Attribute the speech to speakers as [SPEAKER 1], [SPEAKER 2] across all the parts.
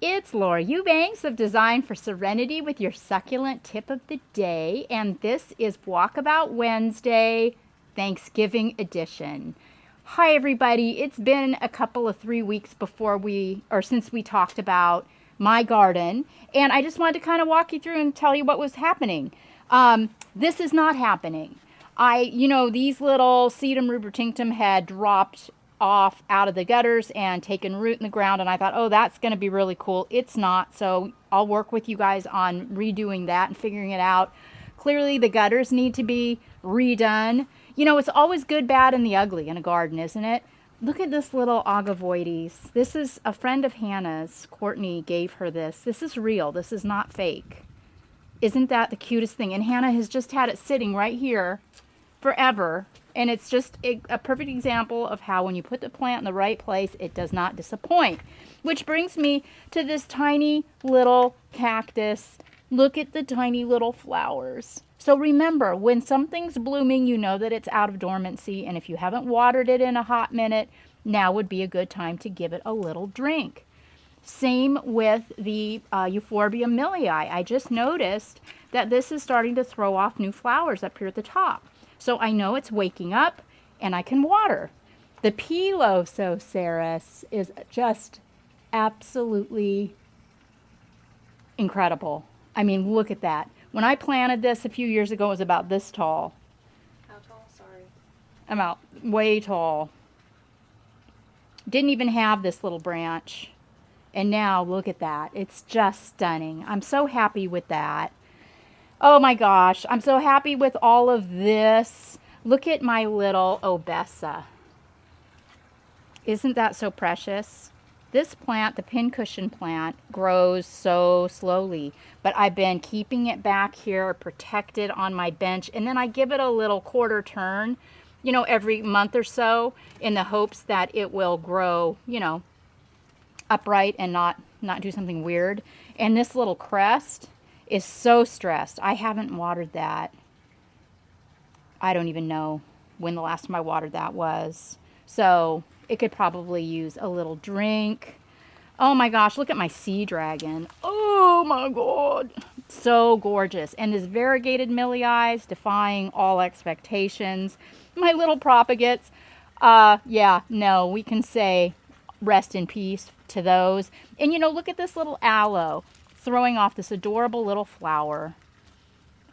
[SPEAKER 1] It's Laura Eubanks of Design for Serenity with your succulent tip of the day, and this is Walkabout Wednesday, Thanksgiving edition. Hi everybody, it's been a couple of 3 weeks since we talked about my garden, and I just wanted to kind of walk you through and tell you what was happening. This is not happening. These little sedum rubbertinctum had dropped off out of the gutters and taken root in the ground, and I thought, oh, that's going to be really cool. It's not, so I'll work with you guys on redoing that and figuring it out. Clearly the gutters need to be redone. It's always good, bad, and the ugly in a garden, isn't it? Look at this little agavoides. This is a friend of Hannah's. Courtney gave her this. This is real. This is not fake. Isn't that the cutest thing? And Hannah has just had it sitting right here forever. And it's just a perfect example of how when you put the plant in the right place, it does not disappoint. Which brings me to this tiny little cactus. Look at the tiny little flowers. So remember, when something's blooming, you know that it's out of dormancy. And if you haven't watered it in a hot minute, now would be a good time to give it a little drink. Same with the Euphorbia millii. I just noticed that this is starting to throw off new flowers up here at the top. So I know it's waking up and I can water. The Pilosoceras is just absolutely incredible. I mean, look at that. When I planted this a few years ago, it was about this tall.
[SPEAKER 2] How tall? Sorry.
[SPEAKER 1] About way tall. Didn't even have this little branch. And now look at that. It's just stunning. I'm so happy with that. Oh my gosh, I'm so happy with all of this. Look at my little Obessa. Isn't that so precious? This plant, the Pincushion plant, grows so slowly, but I've been keeping it back here protected on my bench, and then I give it a little quarter turn, every month or so in the hopes that it will grow, upright and not do something weird. And this little crest is so stressed. I haven't watered that. I don't even know when the last time I watered that was. So it could probably use a little drink. Oh my gosh, look at my sea dragon. Oh my God. So gorgeous. And this variegated millii defying all expectations. My little propagates. We can say rest in peace to those. And look at this little aloe throwing off this adorable little flower.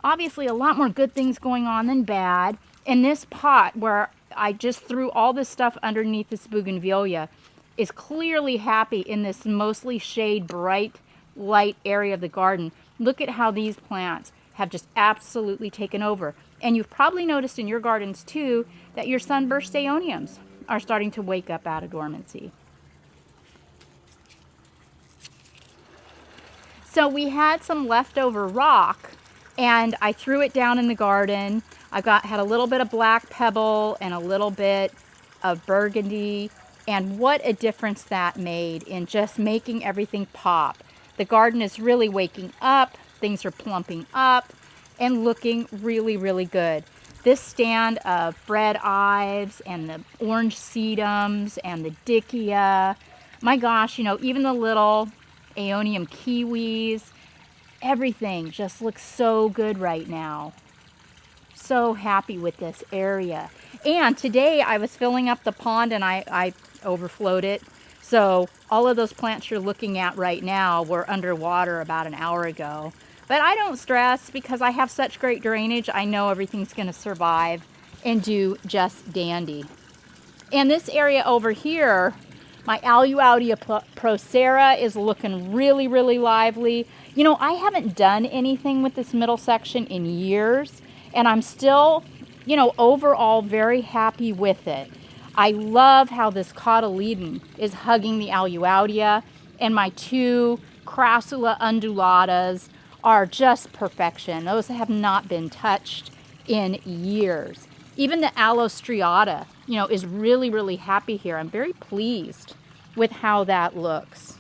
[SPEAKER 1] Obviously a lot more good things going on than bad. And this pot where I just threw all this stuff underneath this Bougainvillea is clearly happy in this mostly shade, bright light area of the garden. Look at how these plants have just absolutely taken over. And you've probably noticed in your gardens too that your sunburst aeoniums are starting to wake up out of dormancy. So we had some leftover rock and I threw it down in the garden. Had a little bit of black pebble and a little bit of burgundy, and what a difference that made in just making everything pop. The garden is really waking up, things are plumping up and looking really, really good. This stand of red ives and the orange sedums and the dickia, my gosh, even the little Aeonium kiwis, everything just looks so good right now. So happy with this area. And today I was filling up the pond and I overflowed it. So all of those plants you're looking at right now were underwater about an hour ago. But I don't stress because I have such great drainage. I know everything's going to survive and do just dandy. And this area over here, my Aloe Dichotoma is looking really, really lively. I haven't done anything with this middle section in years, and I'm still, overall very happy with it. I love how this cotyledon is hugging the Aloe, and my two Crassula undulatas are just perfection. Those have not been touched in years. Even the Aloe striata, is really, really happy here. I'm very pleased with how that looks.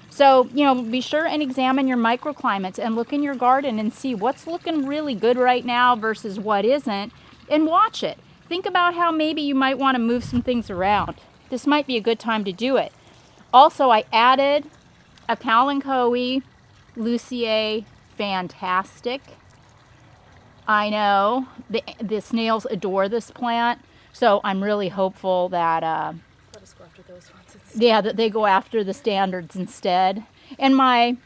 [SPEAKER 1] So, be sure and examine your microclimates and look in your garden and see what's looking really good right now versus what isn't, and watch it. Think about how maybe you might want to move some things around. This might be a good time to do it. Also, I added a Kalanchoe Lucier Fantastic. I know the snails adore this plant, so I'm really hopeful that
[SPEAKER 2] Let us go after those ones instead.
[SPEAKER 1] yeah, that they go after the standards instead. And my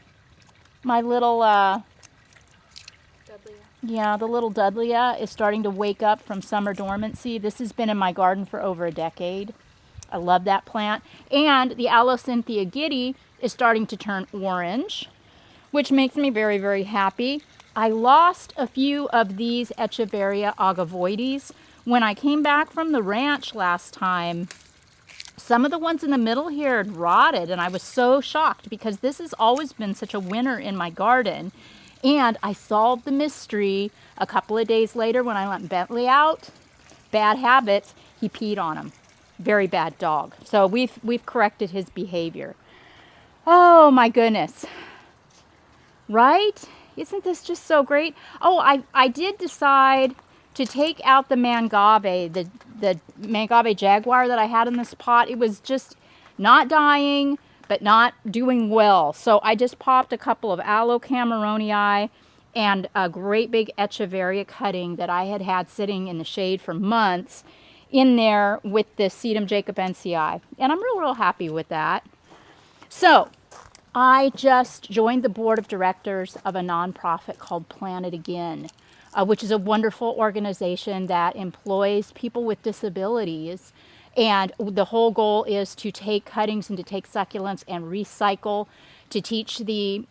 [SPEAKER 1] little
[SPEAKER 2] Dudley.
[SPEAKER 1] yeah, the little Dudleyia is starting to wake up from summer dormancy. This has been in my garden for over a decade. I love that plant. And the Aloe Giddy is starting to turn orange, which makes me very, very happy. I lost a few of these Echeveria agavoides. When I came back from the ranch last time, some of the ones in the middle here had rotted, and I was so shocked because this has always been such a winner in my garden. And I solved the mystery a couple of days later when I let Bentley out. Bad habits, he peed on him. Very bad dog. So we've corrected his behavior. Oh my goodness. Right? Isn't this just so great? Oh, I did decide to take out the Mangave, the Mangave Jaguar that I had in this pot. It was just not dying, but not doing well. So I just popped a couple of Aloe Cameronii and a great big Echeveria cutting that I had had sitting in the shade for months in there with the Sedum jacobensii. And I'm real happy with that. So I just joined the board of directors of a nonprofit called Plant It Again, which is a wonderful organization that employs people with disabilities. And the whole goal is to take cuttings and to take succulents and recycle, to teach the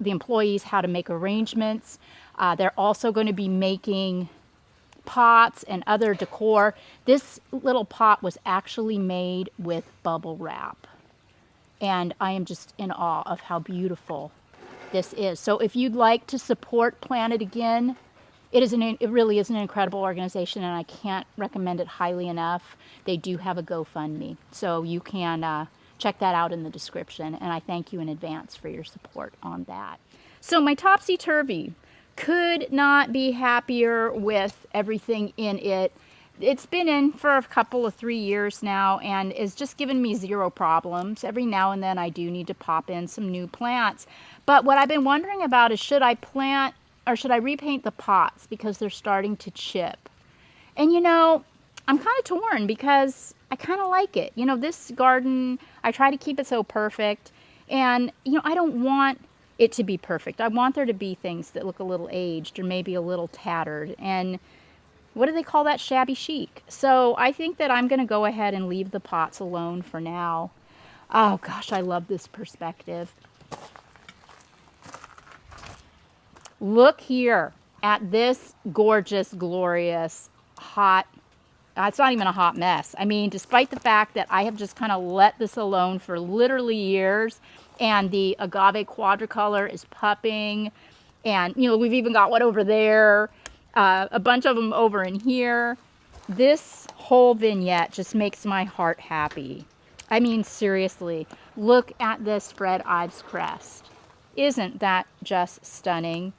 [SPEAKER 1] employees how to make arrangements. They're also going to be making pots and other decor. This little pot was actually made with bubble wrap. And I am just in awe of how beautiful this is. So if you'd like to support Plant It Again, it really is an incredible organization, and I can't recommend it highly enough. They do have a GoFundMe, so you can check that out in the description, and I thank you in advance for your support on that. So my topsy-turvy, could not be happier with everything in it. It's been in for a couple of 3 years now and is just given me zero problems. Every now and then I do need to pop in some new plants. But what I've been wondering about is should I plant or should I repaint the pots because they're starting to chip? And you know, I'm kind of torn because I kind of like it. You know, this garden, I try to keep it so perfect. And, you know, I don't want it to be perfect. I want there to be things that look a little aged or maybe a little tattered. And what do they call that? Shabby chic. So I think that I'm going to go ahead and leave the pots alone for now. Oh gosh, I love this perspective. Look here at this gorgeous, glorious, hot, it's not even a hot mess. I mean, despite the fact that I have just kind of let this alone for literally years, and the agave quadricolor is pupping, and you know, we've even got one over there, a bunch of them over in here. This whole vignette just makes my heart happy. I mean, seriously, look at this Fred Ives crest. Isn't that just stunning?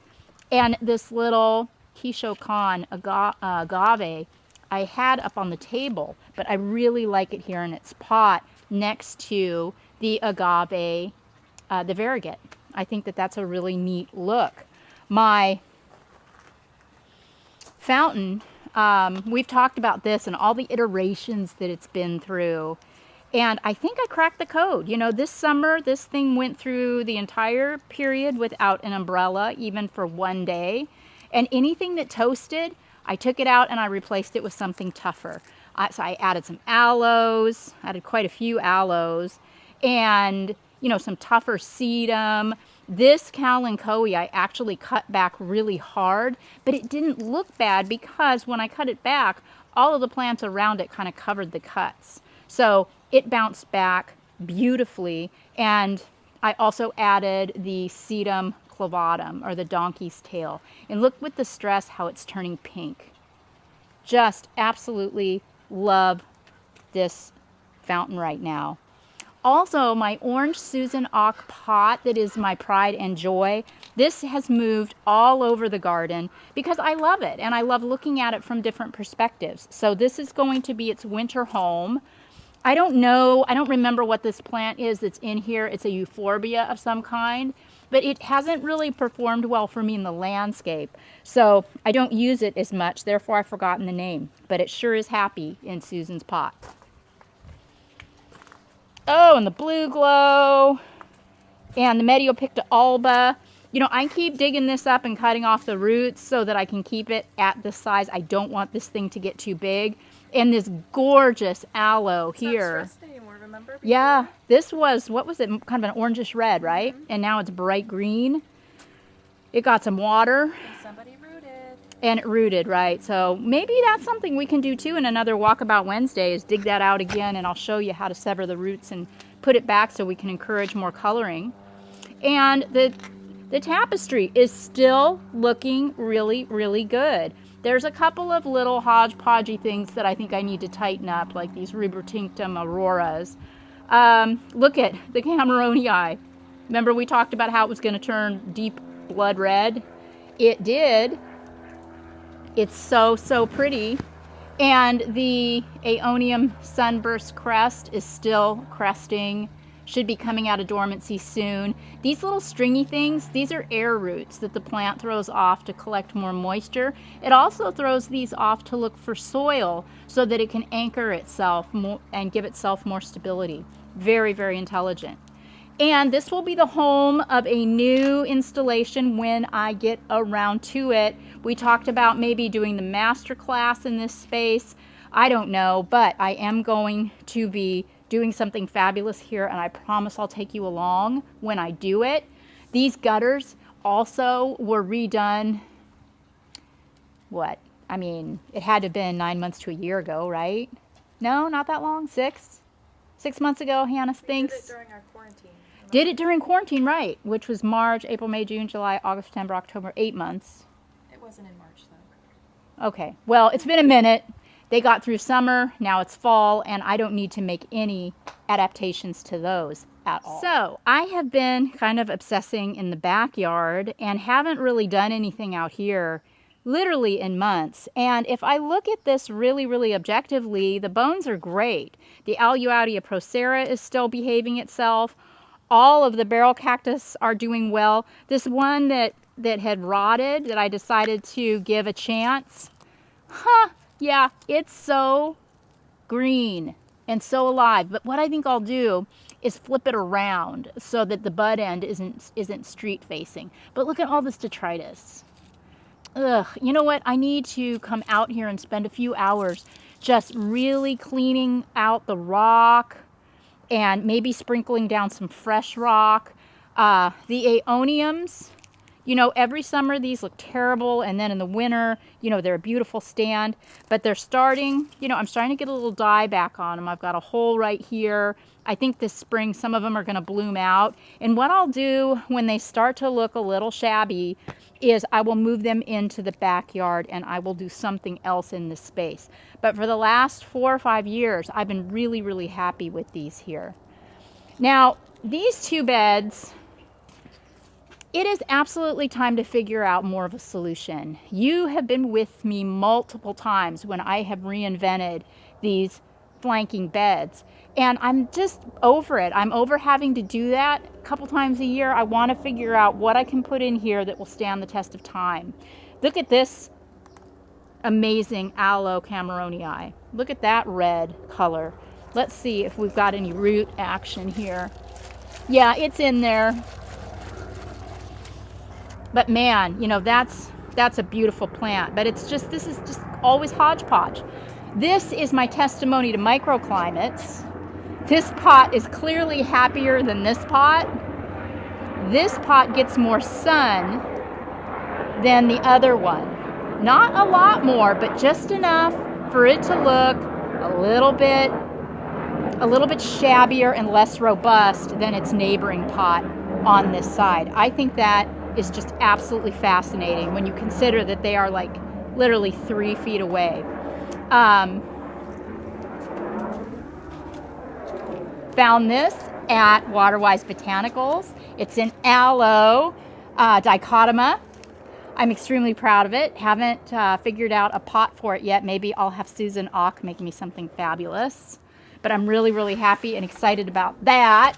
[SPEAKER 1] And this little Quichou Con agave I had up on the table, but I really like it here in its pot next to the agave, the variegated. I think that that's a really neat look. My fountain, we've talked about this and all the iterations that it's been through. And I think I cracked the code. You know, this summer, this thing went through the entire period without an umbrella, even for one day. And anything that toasted, I took it out and I replaced it with something tougher. So I added some aloes, added quite a few aloes, and, you know, some tougher sedum. This Kalanchoe I actually cut back really hard, but it didn't look bad because when I cut it back, all of the plants around it kind of covered the cuts. So it bounced back beautifully, and I also added the Sedum clavatum, or the donkey's tail. And look with the stress how it's turning pink. Just absolutely love this fountain right now. Also, my orange Susan Aach pot that is my pride and joy, this has moved all over the garden because I love it and I love looking at it from different perspectives. So this is going to be its winter home. I don't know, I don't remember what this plant is that's in here. It's a euphorbia of some kind, but it hasn't really performed well for me in the landscape. So I don't use it as much, therefore I've forgotten the name, but it sure is happy in Susan's pot. Oh, and the blue glow and the Mediopicta alba. You know, I keep digging this up and cutting off the roots so that I can keep it at this size. I don't want this thing to get too big. And this gorgeous aloe
[SPEAKER 2] It's
[SPEAKER 1] here.
[SPEAKER 2] not stressed anymore, remember? Before?
[SPEAKER 1] Yeah, this was, what was it, kind of an orangish red, right? And now it's bright green. It got some water.
[SPEAKER 2] And somebody rooted.
[SPEAKER 1] And it rooted, right? So maybe that's something we can do too in another Walkabout Wednesday, is dig that out again, and I'll show you how to sever the roots and put it back so we can encourage more coloring. And the tapestry is still looking really, really good. There's a couple of little hodgepodgey things that I think I need to tighten up, like these Rubbertinctum auroras. Look at the Cameronii. Remember we talked about how it was going to turn deep blood red? It did. It's so, so pretty. And the Aeonium sunburst crest is still cresting. Should be coming out of dormancy soon. These little stringy things, these are air roots that the plant throws off to collect more moisture. It also throws these off to look for soil so that it can anchor itself more and give itself more stability. Very, very intelligent. And this will be the home of a new installation when I get around to it. We talked about maybe doing the master class in this space. I don't know, but I am going to be doing something fabulous here, and I promise I'll take you along when I do it. These gutters also were redone, what? I mean, it had to have been 9 months to a year ago, right? No, not that long, 6 months ago, Hannah thinks.
[SPEAKER 2] We did it during our quarantine.
[SPEAKER 1] Did it during quarantine, right, which was March, April, May, June, July, August, September, October, 8 months.
[SPEAKER 2] It wasn't in March though.
[SPEAKER 1] Okay, well, it's been a minute. They got through summer, now it's fall, and I don't need to make any adaptations to those at all. So I have been kind of obsessing in the backyard and haven't really done anything out here literally in months. And if I look at this really, really objectively, the bones are great. The Aloe procera is still behaving itself. All of the barrel cactus are doing well. This one that had rotted that I decided to give a chance, yeah, it's so green and so alive. But what I think I'll do is flip it around so that the bud end isn't street facing. But look at all this detritus. Ugh, you know what? I need to come out here and spend a few hours just really cleaning out the rock and maybe sprinkling down some fresh rock. The aeoniums, you know, every summer these look terrible, and then in the winter, you know, they're a beautiful stand, but they're starting, you know, I'm starting to get a little dye back on them. I've got a hole right here. I think this spring some of them are going to bloom out, and what I'll do when they start to look a little shabby is I will move them into the backyard and I will do something else in this space. But for the last 4 or 5 years, I've been really, really happy with these here. Now, these 2 beds, it is absolutely time to figure out more of a solution. You have been with me multiple times when I have reinvented these flanking beds, and I'm just over it. I'm over having to do that a couple times a year. I want to figure out what I can put in here that will stand the test of time. Look at this amazing Aloe Cameronii. Look at that red color. Let's see if we've got any root action here. Yeah, it's in there. But man, you know, that's a beautiful plant. But it's just, this is just always hodgepodge. This is my testimony to microclimates. This pot is clearly happier than this pot. This pot gets more sun than the other one. Not a lot more, but just enough for it to look a little bit shabbier and less robust than its neighboring pot on this side. I think that is just absolutely fascinating when you consider that they are like literally 3 feet away. Found this at Waterwise Botanicals. It's an Aloe Dichotoma. I'm extremely proud of it. Haven't figured out a pot for it yet. Maybe I'll have Susan Aach make me something fabulous. But I'm really, really happy and excited about that.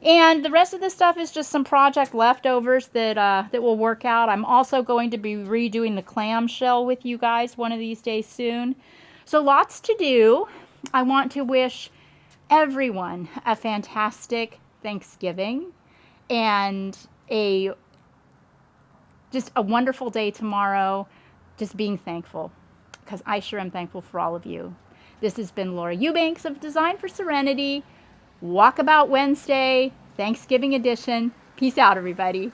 [SPEAKER 1] And the rest of this stuff is just some project leftovers that that will work out. I'm also going to be redoing the clamshell with you guys one of these days soon. So lots to do. I want to wish everyone a fantastic Thanksgiving and just a wonderful day tomorrow. Just being thankful, because I sure am thankful for all of you. This has been Laura Eubanks of Design for Serenity. Walkabout Wednesday, Thanksgiving edition. Peace out, everybody.